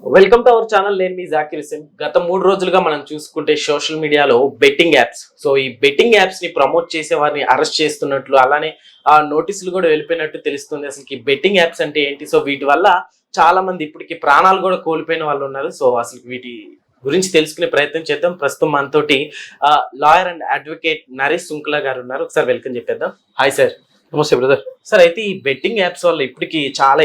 Welcome to our channel. నేను మీ జాకిర్ హుసేన్. గత 3 రోజులుగా మనం చూసుకుంటే సోషల్ మీడియాలో బెట్టింగ్ యాప్స్, సో ఈ బెట్టింగ్ యాప్స్ ని ప్రమోట్ చేసే వారిని అరెస్ట్ చేస్తున్నట్లు, అలానే ఆ నోటీసులు కూడా వెళ్ళిపోయినట్టు తెలుస్తుంది. అసలు ఈ బెట్టింగ్ యాప్స్ అంటే ఏంటి, సో వీటి వల్ల చాలా మంది ఇప్పటికి ప్రాణాలు కూడా కోల్పోయిన వాళ్ళు ఉన్నారు. సో అసలు వీటి గురించి తెలుసుకునే ప్రయత్నం చేద్దాం. ప్రస్తుతం మనతోటి lawyer and advocate Naresh Sunkula గారు ఉన్నారు. ఒకసారి వెల్కమ్ చెప్పేద్దాం. Hi sir. నమస్తే బ్రదర్. సార్, అయితే ఈ బెట్టింగ్ యాప్స్ వల్ల ఇప్పటికి చాలా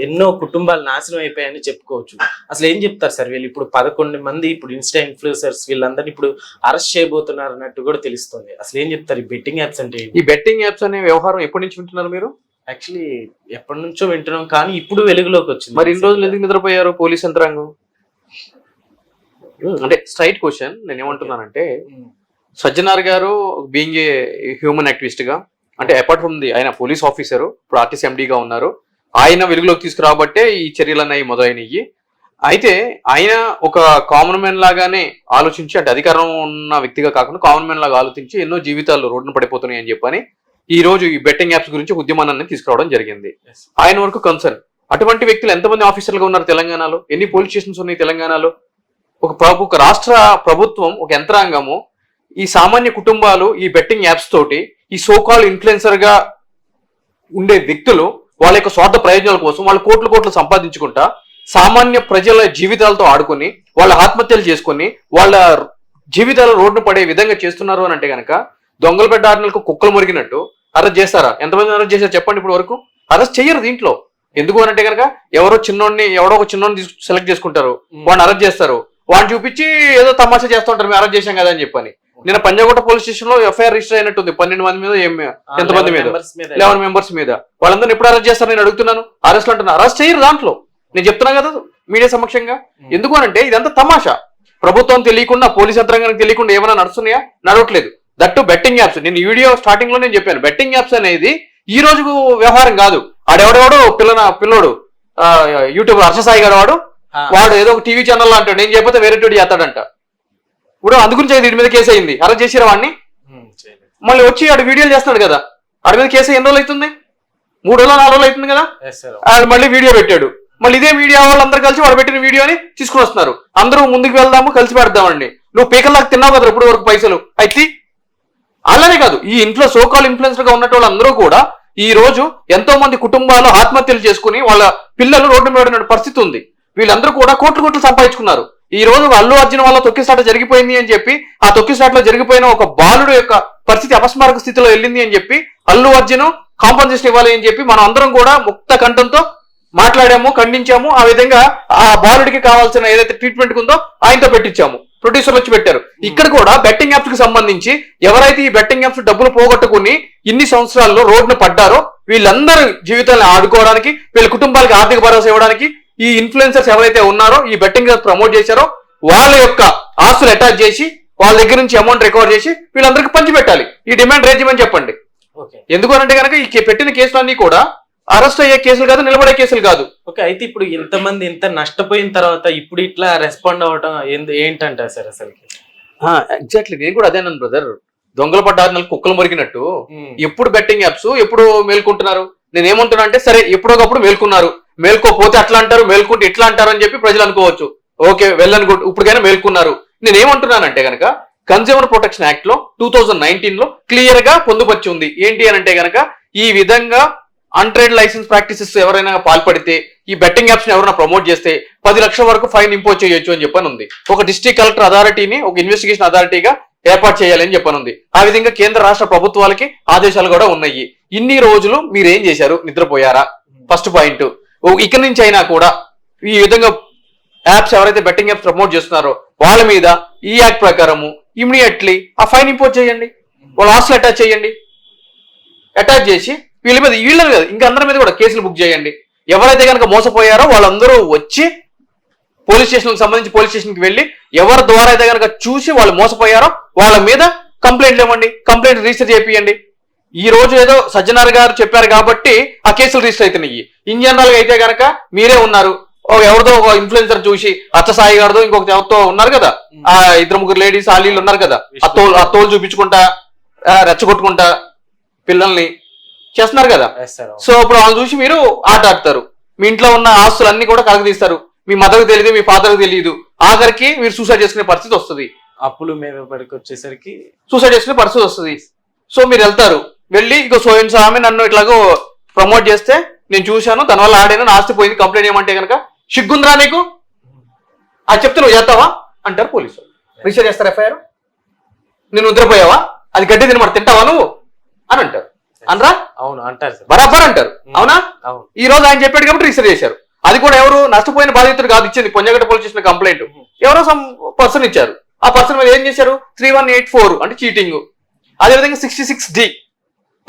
ఎన్నో కుటుంబాలు నాశనం అయిపోయాయని చెప్పుకోవచ్చు. అసలు ఏం చెప్తారు సార్? వీళ్ళు ఇప్పుడు 11 మంది ఇప్పుడు ఇన్స్టా ఇన్ఫ్లుయెన్సర్స్ వీళ్ళందరినీ ఇప్పుడు అరెస్ట్ చేయబోతున్నారు అన్నట్టు కూడా తెలుస్తుంది. అసలు ఏం చెప్తారు ఈ బెట్టింగ్ యాప్స్ అంటే? ఈ బెట్టింగ్ యాప్స్ అనే వ్యవహారం ఎప్పటి నుంచి వింటున్నారు మీరు? యాక్చువల్లీ ఎప్పటి నుంచో వింటున్నాం, కానీ ఇప్పుడు వెలుగులోకి వచ్చింది. మరి ఇన్ని రోజులు ఎందుకు నిద్రపోయారు పోలీస్ యంత్రాంగం? అంటే స్ట్రైట్ క్వశ్చన్. నేను ఏమంటున్నానంటే, సజ్జనార్ గారు బీయింగ్ ఏ హ్యూమన్ యాక్టివిస్ట్ గా, అంటే అపార్ట్ ఫ్రమ్ ది ఆయన పోలీస్ ఆఫీసర్, ఇప్పుడు ఆర్టీసీ ఎండీగా ఉన్నారు, ఆయన వెలుగులోకి తీసుకురాబట్టే ఈ చర్యలు అనేవి మొదలైనవి. అయితే ఆయన ఒక కామన్ మ్యాన్ లాగానే ఆలోచించి, అంటే అధికారం ఉన్న వ్యక్తిగా కాకుండా కామన్ మ్యాన్ లాగా ఆలోచించి ఎన్నో జీవితాలు రోడ్డున పడిపోతున్నాయి అని చెప్పని ఈ రోజు ఈ బెట్టింగ్ యాప్స్ గురించి ఉద్యమాన్ని తీసుకురావడం జరిగింది. ఆయన వరకు కన్సర్న్. అటువంటి వ్యక్తులు ఎంతమంది ఆఫీసర్లుగా ఉన్నారు తెలంగాణలో? ఎన్ని పోలీస్ స్టేషన్స్ ఉన్నాయి తెలంగాణలో? ఒక రాష్ట్ర ప్రభుత్వం, ఒక యంత్రాంగము, ఈ సామాన్య కుటుంబాలు ఈ బెట్టింగ్ యాప్స్ తోటి, ఈ సోకాల్ ఇన్ఫ్లుయెన్సర్ గా ఉండే వ్యక్తులు వాళ్ళ యొక్క స్వార్థ ప్రయోజనాల కోసం వాళ్ళు కోట్లు సంపాదించుకుంటా సామాన్య ప్రజల జీవితాలతో ఆడుకొని వాళ్ళ ఆత్మహత్యలు చేసుకొని వాళ్ళ జీవితాలు రోడ్డు పడే విధంగా చేస్తున్నారు అని అంటే కనుక, దొంగలు పెట్ట ఆడినకు కుక్కలు మురిగినట్టు అరెస్ట్ చేస్తారా? ఎంతమంది అరెస్ట్ చేశారు చెప్పండి? ఇప్పుడు వరకు అరెస్ట్ చెయ్యరు దీంట్లో. ఎందుకు అని అంటే కనుక, ఎవడో ఒక చిన్నోడిని సెలెక్ట్ చేసుకుంటారు, వాడిని అరెస్ట్ చేస్తారు, వాడిని చూపించి ఏదో తమాషా చేస్తూ ఉంటారు, మేము అరెస్ట్ చేశాం కదా అని చెప్పని. నేను పంజాగుట్ట పోలీస్ స్టేషన్ లో ఎఫ్ఐఆర్ రిజిస్టర్ అయినట్టుంది 12 మంది మీద, ఎంతమంది మీద, 11 మెంబర్స్ మీద. వాళ్ళందరూ ఎప్పుడు అరెస్ట్ చేస్తారు నేను అడుగుతున్నాను. అరెస్ట్ అంటున్నా, అరెస్ట్ చేయరు దాంట్లో. నేను చెప్తున్నా కదా మీడియా సమక్షంగా. ఎందుకు అనంటే ఇదంతా తమాషా. ప్రభుత్వం తెలియకుండా, పోలీస్ యంత్రాంగానికి తెలియకుండా ఏమైనా నడుస్తున్నాయా? నడవట్లేదు. That betting apps. నేను ఈ వీడియో స్టార్టింగ్ లో నేను చెప్పాను, బెట్టింగ్ యాప్స్ అనేది ఈ రోజు వ్యవహారం కాదు. ఆడెవడెవడో పిల్లోడు యూట్యూబ్ హర్షసాయి గారు వాడు ఏదో ఒక టీవీ ఛానల్ అంటాడు, నేను చెప్పితే వేరే టోడి చేస్తాడంట. ఇప్పుడు అందుగురించి వీడి మీద కేసు అయింది, అరెస్ట్ చేసిరా వాడిని. మళ్ళీ వచ్చి ఆడు వీడియోలు చేస్తున్నాడు కదా, ఆడి మీద కేసు ఎన్ని రోజులు అవుతుంది? 3 రోజులు 4 రోజులు అవుతుంది కదా. మళ్ళీ వీడియో పెట్టాడు, మళ్ళీ ఇదే మీడియా వాళ్ళందరూ కలిసి వాడు పెట్టిన వీడియోని తీసుకుని వస్తున్నారు. అందరూ ముందుకు వెళ్దాము, కలిసి పెడదామండి. నువ్వు పీకల్లాగా తిన్నావు కదా ఇప్పుడు వరకు పైసలు అయితే. అలానే కాదు, ఈ సోకాల్ ఇన్ఫ్లుయెన్సర్ గా ఉన్నట్టు వాళ్ళందరూ కూడా ఈ రోజు ఎంతో మంది కుటుంబాలు ఆత్మహత్యలు చేసుకుని వాళ్ళ పిల్లలు రోడ్డు మీద పరిస్థితి ఉంది. వీళ్ళందరూ కూడా కోట్లు సంపాదించుకున్నారు. ఈ రోజు అల్లు అర్జున్ వల్ల తొక్కిసాట జరిగిపోయింది అని చెప్పి, ఆ తొక్కిసాటలో జరిగిపోయిన ఒక బాలుడు యొక్క పరిస్థితి అపస్మారక స్థితిలో వెళ్ళింది అని చెప్పి, అల్లు అర్జున్ కాంపన్సేషన్ ఇవ్వాలి అని చెప్పి మనం అందరం కూడా ముక్త కంఠంతో మాట్లాడాము, ఖండించాము. ఆ విధంగా ఆ బాలుడికి కావాల్సిన ఏదైతే ట్రీట్మెంట్ ఉందో ఆయనతో పెట్టించాము, ప్రొడ్యూసర్లు వచ్చి పెట్టారు. ఇక్కడ కూడా బెట్టింగ్ యాప్స్ కి సంబంధించి ఎవరైతే ఈ బెట్టింగ్ యాప్స్ డబ్బులు పోగొట్టుకుని ఇన్ని సంవత్సరాల్లో రోడ్డును పడ్డారో వీళ్ళందరూ జీవితాలను ఆడుకోవడానికి, వీళ్ళ కుటుంబాలకి ఆర్థిక భరోసా ఇవ్వడానికి ఈ ఇన్ఫ్లుయెన్సర్స్ ఎవరైతే ఉన్నారో, ఈ బెట్టింగ్ యాప్స్ ప్రమోట్ చేశారో వాళ్ళ యొక్క ఆస్తులు అటాచ్ చేసి వాళ్ళ దగ్గర నుంచి అమౌంట్ రికవర్ చేసి వీళ్ళందరికీ పంచిపెట్టాలి. ఈ డిమాండ్ రేజ్ చేయమని చెప్పండి. ఎందుకు అంటే కనుక ఈ పెట్టిన కేసులన్నీ కూడా అరెస్ట్ అయ్యే కేసులు కాదు, నిలబడే కేసులు కాదు. ఓకే, అయితే ఇప్పుడు ఇంతమంది ఇంత నష్టపోయిన తర్వాత ఇప్పుడు ఇట్లా రెస్పాండ్ అవ్వటం ఏంటంటారు సార్ అసలుకి? ఎగ్జాక్ట్లీ, నేను కూడా అదేనను బ్రదర్. దొంగల పడ్డారు కుక్కలు మురిగినట్టు ఎప్పుడు బెట్టింగ్ యాప్స్ ఎప్పుడు మేల్కుంటున్నారు. నేను ఏమంటున్నా అంటే, సరే ఎప్పుడోకప్పుడు మేల్కున్నారు, మేల్కోపోతే అట్లా అంటారు, మేల్కుంటే ఇట్లా అంటారు అని చెప్పి ప్రజలు అనుకోవచ్చు. ఓకే, వెళ్ళనుకో, ఇప్పటికైనా మేల్కున్నారు. నేను ఏమంటున్నానంటే కనుక, కన్స్యూమర్ ప్రొటెక్షన్ యాక్ట్ లో 2019 లో క్లియర్ గా పొందుపరిచి ఉంది. ఏంటి అని అంటే కనుక, ఈ విధంగా అన్ట్రేడ్ లైసెన్స్ ప్రాక్టీసెస్ ఎవరైనా పాల్పడితే, ఈ బెట్టింగ్ యాప్స్ ని ఎవరైనా ప్రమోట్ చేస్తే 10 లక్షల వరకు ఫైన్ ఇంపోజ్ చేయొచ్చు అని చెప్పని ఉంది. ఒక డిస్ట్రిక్ట్ కలెక్టర్ అథారిటీని ఒక ఇన్వెస్టిగేషన్ అథారిటీగా ఏర్పాటు చేయాలని చెప్పనుంది. ఆ విధంగా కేంద్ర రాష్ట్ర ప్రభుత్వాలకి ఆదేశాలు కూడా ఉన్నాయి. ఇన్ని రోజులు మీరేం చేశారు? నిద్రపోయారా? First point. ఇక్కడి నుంచి అయినా కూడా ఈ విధంగా యాప్స్ ఎవరైతే బెట్టింగ్ యాప్స్ ప్రమోట్ చేస్తున్నారో వాళ్ళ మీద ఈ యాక్ట్ ప్రకారము ఇమీడియట్లీ ఆ ఫైన్ ఇంపోజ్ చేయండి, వాళ్ళ ఆస్తులు అటాచ్ చేయండి. అటాచ్ చేసి వీళ్ళని కదా ఇంకా అందరి మీద కూడా కేసులు బుక్ చేయండి. ఎవరైతే కనుక మోసపోయారో వాళ్ళందరూ వచ్చి పోలీస్ స్టేషన్కి సంబంధించి పోలీస్ స్టేషన్కి వెళ్ళి ఎవరి ద్వారా అయితే కనుక చూసి వాళ్ళు మోసపోయారో వాళ్ళ మీద కంప్లైంట్లు ఇవ్వండి, కంప్లైంట్ రిజిస్టర్ చేపియండి. ఈ రోజు ఏదో సజ్జనార్ గారు చెప్పారు కాబట్టి ఆ కేసులు రిజిస్టర్ అవుతున్నాయి. ఇన్ జనరల్ గా అయితే కనుక మీరే ఉన్నారు, ఎవరిదో ఒక ఇన్ఫ్లుయెన్సర్ చూసి అచ్చసాయి గారితో ఇంకొక ఎవరితో ఉన్నారు కదా, ఆ 2-3 లేడీస్ వాళ్ళు ఉన్నారు కదా, ఆ తోలు చూపించుకుంటా రెచ్చగొట్టుకుంటా పిల్లల్ని చేస్తున్నారు కదా. సో ఇప్పుడు వాళ్ళని చూసి మీరు ఆట ఆడతారు, మీ ఇంట్లో ఉన్న ఆస్తులన్నీ కూడా కలగదీస్తారు. మీ మదర్కి తెలియదు, మీ ఫాదర్కి తెలియదు, ఆఖరికి మీరు సూసైడ్ చేసుకునే పరిస్థితి వస్తుంది. అప్పులు మీద పడికి వచ్చేసరికి సూసైడ్ చేసుకునే పరిస్థితి వస్తుంది. సో మీరు వెళ్తారు, వెళ్ళి ఇక సోయన్స్ ఆమె నన్ను ఇట్లాగో ప్రమోట్ చేస్తే నేను చూశాను, దానివల్ల ఆడాను, నా ఆస్తి పోయింది, కంప్లైంట్ చేయమంటే కనుక సిగ్గుందిరా నీకు, అది చెప్తే నువ్వు చేస్తావా అంటారు పోలీసు. రిజిస్టర్ చేస్తారు ఎఫ్ఐఆర్. నేను నిద్రపోయావా, అది గడ్డి తినమాట తింటావా నువ్వు అని అంటారు. అనరా? అవును అంటారు సార్, బరాబర్ అంటారు. అవునా? అవును. ఈ రోజు ఆయన చెప్పాడు కాబట్టి రిజిస్టర్ చేశారు. అది కూడా ఎవరు నష్టపోయిన బాధితుడు కాదు ఇచ్చింది, పొంజగట్ట పోలీస్ స్టేషన్ కంప్లైంట్ ఎవరో సమ్ పర్సన్ ఇచ్చారు. ఆ పర్సన్ మీద ఏం చేశారు, 3184 అంటే చీటింగ్. అదేవిధంగా 66D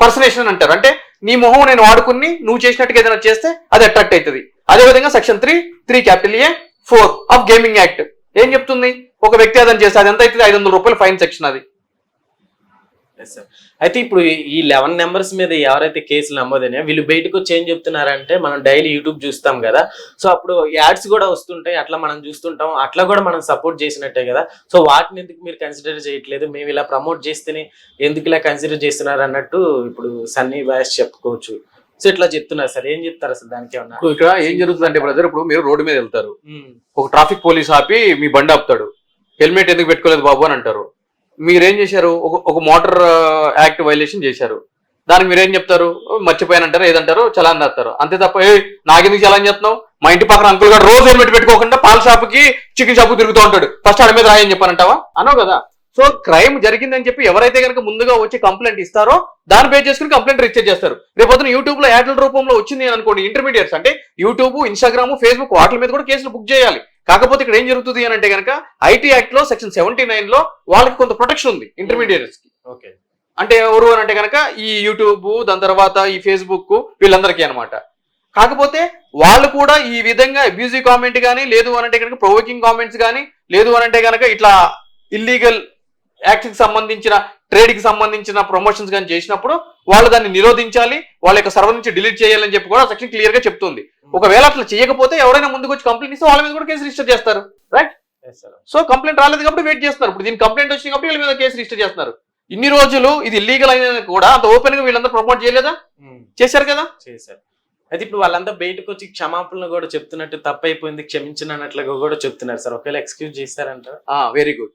పర్సనేషన్ అని అంటారు, అంటే నీ మొహం నేను వాడుకుని నువ్వు చేసినట్టుగా ఏదైనా చేస్తే అది అట్రాక్ట్ అవుతుంది. అదేవిధంగా section 3A4 of gaming act ఏం చెప్తుంది, ఒక వ్యక్తి అదని చేస్తే అది ఎంత అవుతుంది, 500 రూపాయలు ఫైన్ సెక్షన్ అది. అయితే ఇప్పుడు ఈ 11 నెంబర్స్ మీద ఎవరైతే కేసులు నమోదైనా వీళ్ళు బయటకు వచ్చి ఏం చెప్తున్నారంటే, మనం డైలీ యూట్యూబ్ చూస్తాం కదా, సో అప్పుడు యాడ్స్ కూడా వస్తుంటాయి, అట్లా మనం చూస్తుంటాం, అట్లా కూడా మనం సపోర్ట్ చేసినట్టే కదా, సో వాటిని ఎందుకు మీరు కన్సిడర్ చేయట్లేదు, మేము ఇలా ప్రమోట్ చేస్తేనే ఎందుకు ఇలా కన్సిడర్ చేస్తున్నారు అన్నట్టు ఇప్పుడు సన్నీ బాయ్స్ చెప్పుకోవచ్చు. సో ఇట్లా చెప్తున్నారు సార్, ఏం చెప్తారు అసలు దానికి ఏమన్నా? ఇక్కడ ఏం జరుగుతుందంటే బ్రదర్, ఇప్పుడు మీరు రోడ్డు మీద వెళ్తారు, ఒక ట్రాఫిక్ పోలీస్ ఆపి మీ బండి ఆపుతాడు, హెల్మెట్ ఎందుకు పెట్టుకోలేదు బాబు అని అంటారు. మీరేం చేశారు, ఒక మోటార్ యాక్ట్ వైలేషన్ చేశారు, దానికి మీరేం చెప్తారు, మర్చిపోయానంటారు, ఏదంటారు, చలాన్ రాస్తారు. అంతే తప్ప నాకెందుకు చలాన్ చేస్తున్నావు, మా ఇంటి పక్కన అంకుల్ గారు రోజు హెల్మెట్ పెట్టుకోకుండా పాల షాప్కి చికెన్ షాప్కి తిరుగుతూ ఉంటాడు, ఫస్ట్ ఆడ మీద రాయని చెప్పానంటావా అనవు కదా. సో క్రైమ్ జరిగిందని చెప్పి ఎవరైతే కనుక ముందుగా వచ్చి కంప్లైంట్ ఇస్తారో దాన్ని బేస్ చేసుకుని కంప్లైంట్ రిజిస్టర్ చేస్తారు. రేపొద్దున యూట్యూబ్ లో యాడ్ల రూపంలో వచ్చింది అని అనుకోండి, ఇంటర్మీడియట్స్ అంటే యూట్యూబ్, ఇన్స్టాగ్రామ్, ఫేస్బుక్ వాటి మీద కూడా కేసులు బుక్ చేయాలి. కాకపోతే ఇక్కడ ఏం జరుగుతుంది అని అంటే కనుక ఐటీ యాక్ట్ లో సెక్షన్ 79 లో వాళ్ళకి కొంత ప్రొటెక్షన్ ఉంది ఇంటర్మీడియట్స్ కి. ఓకే, అంటే ఎవరు అని అంటే కనుక ఈ యూట్యూబ్, దాని తర్వాత ఈ ఫేస్బుక్, వీళ్ళందరికీ అనమాట. కాకపోతే వాళ్ళు కూడా ఈ విధంగా అబ్యూజివ్ కామెంట్ కానీ, లేదు అని అంటే కనుక ప్రొవోకింగ్ కామెంట్స్ కానీ, లేదు అని అంటే కనుక ఇట్లా ఇల్లీగల్ యాక్ట్ కి సంబంధించిన, ట్రేడ్ కి సంబంధించిన ప్రమోషన్స్ కానీ చేసినప్పుడు వాళ్ళు దాన్ని నిరోధించాలి, వాళ్ళ యొక్క సర్వర్ నుంచి డిలీట్ చేయాలని చెప్పి కూడా సెక్షన్ క్లియర్ గా చెప్తుంది. ఒకవేళ అట్లా చేయకపోతే ఎవరైనా ముందుకు వచ్చి కంప్లైంట్ ఇస్తే వాళ్ళ మీద కూడా కేసు రిజిస్టర్ చేస్తారు. రైట్? సో కంప్లైంట్ రాలేదు కాబట్టి వెయిట్ చేస్తున్నారు. ఇప్పుడు దీని కంప్లైంట్ వచ్చింది కాబట్టి వీళ్ళ మీద కేసు రిజిస్టర్ చేస్తున్నారు. ఇన్ని రోజులు ఇది ఇల్లీగల్ అయినా కూడా అంత ఓపెన్ గా వీళ్ళందరూ ప్రమోట్ చేయలేదా, చేశారు కదా, చేశారు. అయితే ఇప్పుడు వాళ్ళంతా బయటకు వచ్చి క్షమాపణలు కూడా చెప్తున్నట్టు, తప్పైపోయింది క్షమించినట్లుగా కూడా చెప్తున్నారు సార్. ఒకవేళ ఎక్స్క్యూజ్ చేస్తారంటారు? వెరీ గుడ్,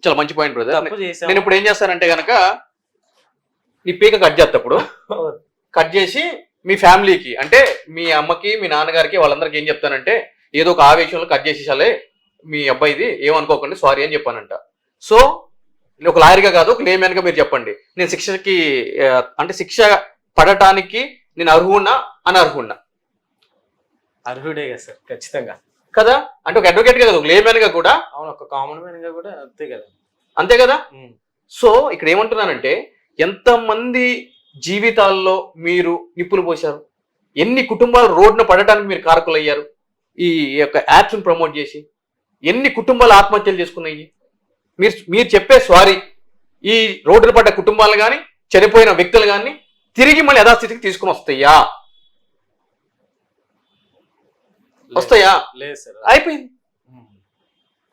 చాలా మంచి పాయింట్ బ్రదర్. తప్పు చేశాను. నేను ఇప్పుడు ఏం చేస్తానంటే కనుక నీ పీక కట్ చేస్తప్పుడు కట్ చేసి మీ ఫ్యామిలీకి, అంటే మీ అమ్మకి, మీ నాన్నగారికి, వాళ్ళందరికీ ఏం చెప్తానంటే, ఏదో ఒక ఆవేశంలో కట్ చేసేసాలే మీ అబ్బాయిది, ఏమనుకోకండి, సారీ అని చెప్పానంట. సో ఒక లాయర్గా కాదు, ఒక లేమ్యాన్గా మీరు చెప్పండి, నేను శిక్షకి అంటే శిక్ష పడటానికి నేను అర్హున్నా అనర్హున్నా? అర్హుడే కదా సార్, ఖచ్చితంగా కదా. అంటే ఒక అడ్వకేట్ గా కదా, ఒక లేమ్యాన్ గా కూడా, అవును, ఒక కామన్ మ్యాన్ గా కూడా అంతే కదా, అంతే కదా. సో ఇక్కడ ఏమంటున్నానంటే, ఎంతమంది జీవితాల్లో మీరు నిప్పులు పోశారు, ఎన్ని కుటుంబాలు రోడ్డున పడటానికి మీరు కారకులయ్యారు ఈ యొక్క యాప్స్ ప్రమోట్ చేసి, ఎన్ని కుటుంబాలు ఆత్మహత్యలు చేసుకున్నాయి. మీరు చెప్పే సారీ ఈ రోడ్డున పడ్డ కుటుంబాలు కానీ, చనిపోయిన వ్యక్తులు కానీ తిరిగి మళ్ళీ యథాస్థితికి తీసుకుని వస్తాయా? వస్తాయా? లేదు సార్, అయిపోయింది,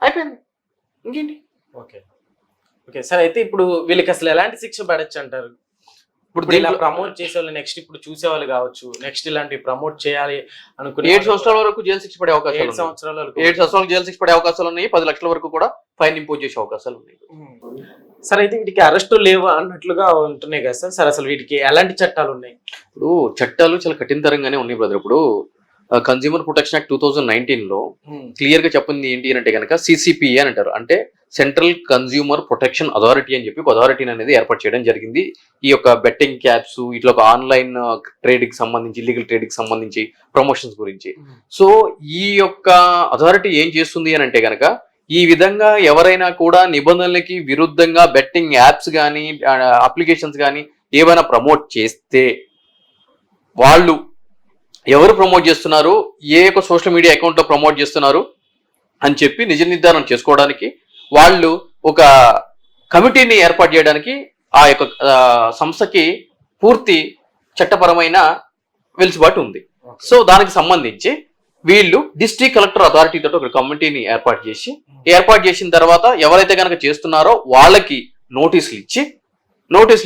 అయిపోయింది, ఇంకేంటి. Okay okay sir. అయితే ఇప్పుడు వీళ్ళకి అసలు ఎలాంటి శిక్ష పడచ్చు అంటారు? ఇప్పుడు ఇలా ప్రమోట్ చేసే వాళ్ళు నెక్స్ట్ ఇప్పుడు చూసేవాళ్ళు కావచ్చు, నెక్స్ట్ ఇలాంటి ప్రమోట్ చేయాలి అనుకుని 7 సంవత్సరాల వరకు జైలు శిక్ష పడే అవకాశాలు, 7 సంవత్సరాల వరకు 7 సంవత్సరాలకు జైలు శిక్ష పడే అవకాశాలు ఉన్నాయి, 10 లక్షల వరకు కూడా ఫైన్ ఇంపోజ్ చేసే అవకాశాలు ఉన్నాయి. సార్ అయితే వీటికి అరెస్టు లేవు అన్నట్లుగా ఉంటున్నాయి కదా సార్. సార్ అసలు వీటికి ఎలాంటి చట్టాలు ఉన్నాయి? ఇప్పుడు చట్టాలు చాలా కఠినతరంగానే ఉన్నాయి బ్రదర్. ఇప్పుడు కన్స్యూమర్ ప్రొటెక్షన్ యాక్ట్ 2019 లో క్లియర్ గా చెప్పింది ఏంటి అంటే కనుక CCPA అని అంటారు, అంటే సెంట్రల్ కన్స్యూమర్ ప్రొటెక్షన్ అథారిటీ అని చెప్పి ఒక అథారిటీని అనేది ఏర్పాటు చేయడం జరిగింది. ఈ యొక్క బెట్టింగ్ యాప్స్, ఇట్లా ఒక ఆన్లైన్ ట్రేడ్ కి సంబంధించి, ఇల్లీగల్ ట్రేడ్ కి సంబంధించి ప్రమోషన్స్ గురించి. సో ఈ యొక్క అథారిటీ ఏం చేస్తుంది అని అంటే కనుక, ఈ విధంగా ఎవరైనా కూడా నిబంధనలకి విరుద్ధంగా బెట్టింగ్ యాప్స్ కానీ, అప్లికేషన్స్ కానీ ఏమైనా ప్రమోట్ చేస్తే, వాళ్ళు ఎవరు ప్రమోట్ చేస్తున్నారు, ఏ యొక్క సోషల్ మీడియా అకౌంట్లో ప్రమోట్ చేస్తున్నారు అని చెప్పి నిజ నిర్ధారణ చేసుకోవడానికి వాళ్ళు ఒక కమిటీని ఏర్పాటు చేయడానికి ఆ యొక్క సంస్థకి పూర్తి చట్టపరమైన వెలుసుబాటు ఉంది. సో దానికి సంబంధించి వీళ్ళు డిస్ట్రిక్ట్ కలెక్టర్ అథారిటీ తోటి ఒక కమిటీని ఏర్పాటు చేసిన తర్వాత ఎవరైతే కనుక చేస్తున్నారో వాళ్ళకి నోటీసులు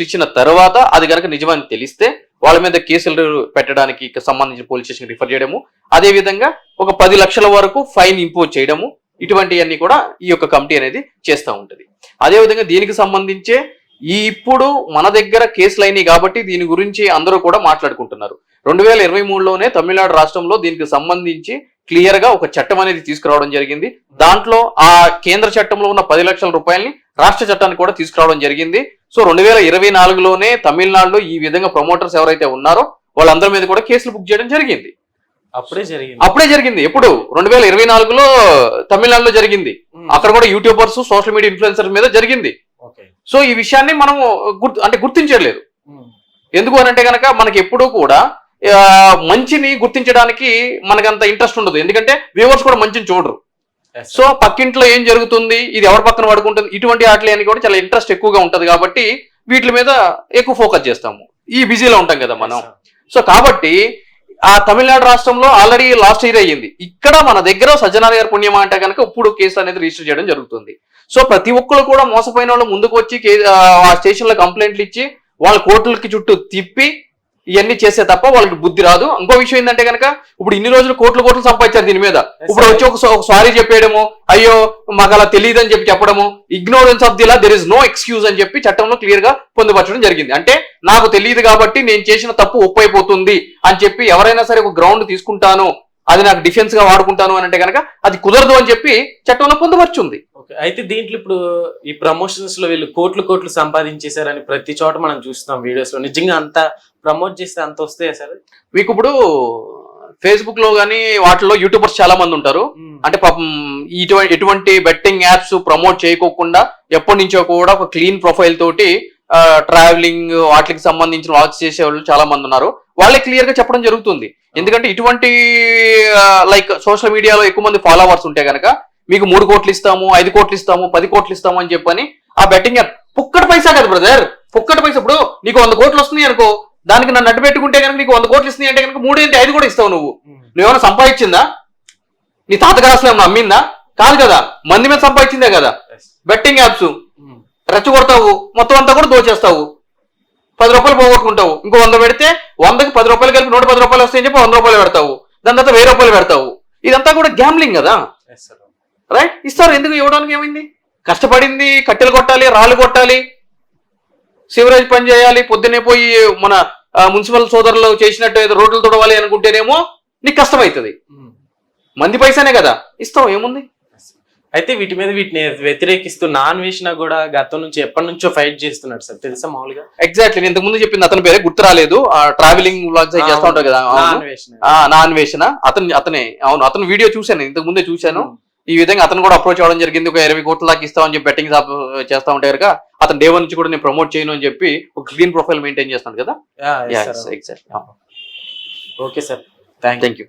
ఇచ్చిన తర్వాత అది కనుక నిజమని తెలిస్తే వాళ్ళ మీద కేసులు పెట్టడానికి సంబంధించిన పోలీస్ స్టేషన్ రిఫర్ చేయడము, అదే విధంగా ఒక 10 లక్షల వరకు ఫైన్ ఇంపోజ్ చేయడము, ఇటువంటివన్నీ కూడా ఈ యొక్క కమిటీ అనేది చేస్తూ ఉంటది. అదేవిధంగా దీనికి సంబంధించే ఇప్పుడు మన దగ్గర కేసులు అయినాయి కాబట్టి దీని గురించి అందరూ కూడా మాట్లాడుకుంటున్నారు. 2023లోనే తమిళనాడు రాష్ట్రంలో దీనికి సంబంధించి క్లియర్ గా ఒక చట్టం అనేది తీసుకురావడం జరిగింది. దాంట్లో ఆ కేంద్ర చట్టంలో ఉన్న 10 లక్షల రూపాయలని రాష్ట్ర చట్టానికి కూడా తీసుకురావడం జరిగింది. సో 2024లోనే తమిళనాడులో ఈ విధంగా ప్రమోటర్స్ ఎవరైతే ఉన్నారో వాళ్ళందరి మీద కూడా కేసులు బుక్ చేయడం జరిగింది. అప్పుడే జరిగింది. ఎప్పుడు 2024లో తమిళనాడులో జరిగింది. అక్కడ కూడా యూట్యూబర్స్, సోషల్ మీడియా ఇన్ఫ్లుయెన్సర్స్ మీద జరిగింది. సో ఈ విషయాన్ని మనం గుర్తించలేదు. ఎందుకు అని అంటే కనుక మనకి ఎప్పుడూ కూడా మంచిని గుర్తించడానికి మనకంత ఇంట్రెస్ట్ ఉండదు. ఎందుకంటే వ్యూవర్స్ కూడా మంచిని చూడరు. సో పక్కింట్లో ఏం జరుగుతుంది, ఇది ఎవరి పక్కన పడుకుంటుంది, ఇటువంటి వాటి అని కూడా చాలా ఇంట్రెస్ట్ ఎక్కువగా ఉంటది కాబట్టి వీటి మీద ఎక్కువ ఫోకస్ చేస్తాము. ఈ బిజీలో ఉంటాం కదా మనం. సో కాబట్టి ఆ తమిళనాడు రాష్ట్రంలో ఆల్రెడీ లాస్ట్ ఇయర్ అయ్యింది. ఇక్కడ మన దగ్గర సజ్జనార్ గారి పుణ్యమా అంటే కనుక ఇప్పుడు కేసు అనేది రిజిస్టర్ చేయడం జరుగుతుంది. సో ప్రతి ఒక్కరు కూడా మోసపోయిన వాళ్ళు ముందుకు వచ్చి ఆ స్టేషన్ లో కంప్లైంట్లు ఇచ్చి వాళ్ళ కోర్టులకి చుట్టూ తిప్పి ఇవన్నీ చేస్తే తప్ప వాళ్ళకి బుద్ధి రాదు. ఇంకో విషయం ఏంటంటే కనుక ఇప్పుడు ఇన్ని రోజులు కోట్లు సంపాదించారు దీని మీద. ఇప్పుడు వచ్చి ఒక సారీ చెప్పేయడము, అయ్యో మాకు అలా తెలియదు అని చెప్పడము, ignorance of the law there is no excuse అని చెప్పి చట్టంలో క్లియర్ గా పొందుపరచడం జరిగింది. అంటే నాకు తెలియదు కాబట్టి నేను చేసిన తప్పు ఒప్పైపోతుంది అని చెప్పి ఎవరైనా సరే ఒక గ్రౌండ్ తీసుకుంటాను, అది నాకు డిఫెన్స్ గా వాడుకుంటాను అని అంటే కనుక అది కుదరదు అని చెప్పి చట్టంలో పొందుపరుచుంది. అయితే దీంట్లో ఇప్పుడు ఈ ప్రమోషన్స్ లో వీళ్ళు కోట్లు సంపాదించేశారని ప్రతి చోట మనం చూస్తున్నాం వీడియోస్ లో. నిజంగా అంత ప్రమోట్ చేస్తే అంత వస్తాయా సార్? మీకు ఇప్పుడు ఫేస్బుక్ లో గానీ వాటిలో యూట్యూబర్స్ చాలా మంది ఉంటారు. అంటే పాపం ఎటువంటి బెట్టింగ్ యాప్స్ ప్రమోట్ చేయకోకుండా ఎప్పటి నుంచో కూడా ఒక క్లీన్ ప్రొఫైల్ తోటి ట్రావెలింగ్ వాటికి సంబంధించిన వాచ్ చేసే వాళ్ళు చాలా మంది ఉన్నారు. వాళ్ళే క్లియర్ గా చెప్పడం జరుగుతుంది. ఎందుకంటే ఇటువంటి లైక్ సోషల్ మీడియాలో ఎక్కువ మంది ఫాలోవర్స్ ఉంటే కనుక మీకు 3 కోట్లు ఇస్తాము, 5 కోట్లు ఇస్తాము, 10 కోట్లు ఇస్తాము అని చెప్పని ఆ బెట్టింగ్ యాప్ పుక్కటి పైసా కదా బ్రదర్, పుక్కటి పైసా. ఇప్పుడు నీకు 100 కోట్లు వస్తున్నాయి అనుకో, దానికి నన్ను అడ్డు పెట్టుకుంటే కనుక నీకు 100 కోట్లు ఇస్తున్నాయి అంటే కనుక 3 ఏంటి 5 కూడా ఇస్తావు. నువ్వేమైనా సంపాదించిందా? నీ తాతగారు ఏమన్నా అమ్మిందా? కాదు కదా, మంది మీద సంపాదించిందే కదా. బెట్టింగ్ యాప్స్ రెచ్చగొడతావు, మొత్తం అంతా కూడా దోచేస్తావు, 10 రూపాయలు పోగొట్టుకుంటావు, ఇంకో 100 పెడితే 100కి 10 రూపాయలు కలిపి 110 రూపాయలు వస్తాయని చెప్పి 100 రూపాయలు పెడతావు, దాని తర్వాత 1000 రూపాయలు పెడతావు. ఇదంతా కూడా గ్యాంబ్లింగ్ కదా, రైట్? ఇస్తారు. ఎందుకు ఇవ్వడానికి ఏమైంది? కష్టపడింది కట్టెలు కొట్టాలి, రాళ్ళు కొట్టాలి, సివరేజ్ పని చేయాలి, పొద్దున్నే పోయి మన మున్సిపల్ సోదరులు చేసినట్టు ఏదో రోడ్లు తుడవాలి అనుకుంటేనేమో నీకు కష్టమవుతుంది. మంది పైసానే కదా ఇస్తావు, ఏముంది? అయితే వీటిని వ్యతిరేకిస్తూ నాన్ వేసినా కూడా గతం నుంచి ఎప్పటి నుంచో ఫైట్ చేస్తున్నాడు సార్, తెలుసా మామూలుగా? ఎగ్జాక్ట్లీ, నేను ఇంతకు ముందు చెప్పింది అతని పేరే గుర్తు రాలేదు. ట్రావెలింగ్ వ్లాగ్స్ చేస్తా ఉంటారు కదా, నాన్ వేసిన అతనే. అవును, అతను వీడియో చూశాను, ఇంతకు ముందే చూశాను. ఈ విధంగా అతను కూడా అప్రోచ్ అవ్వడం జరిగింది. ఒక 20 కోట్ల దాకా ఇస్తామని చెప్పి బెట్టింగ్ షాప్ చేస్తా ఉంటే కనుక అతను డే 1 నుంచి కూడా నేను ప్రమోట్ చేయను అని చెప్పి ఒక క్లీన్ ప్రొఫైల్ మెయింటైన్ చేస్తాను కదా. Exactly. Okay sir, thank you.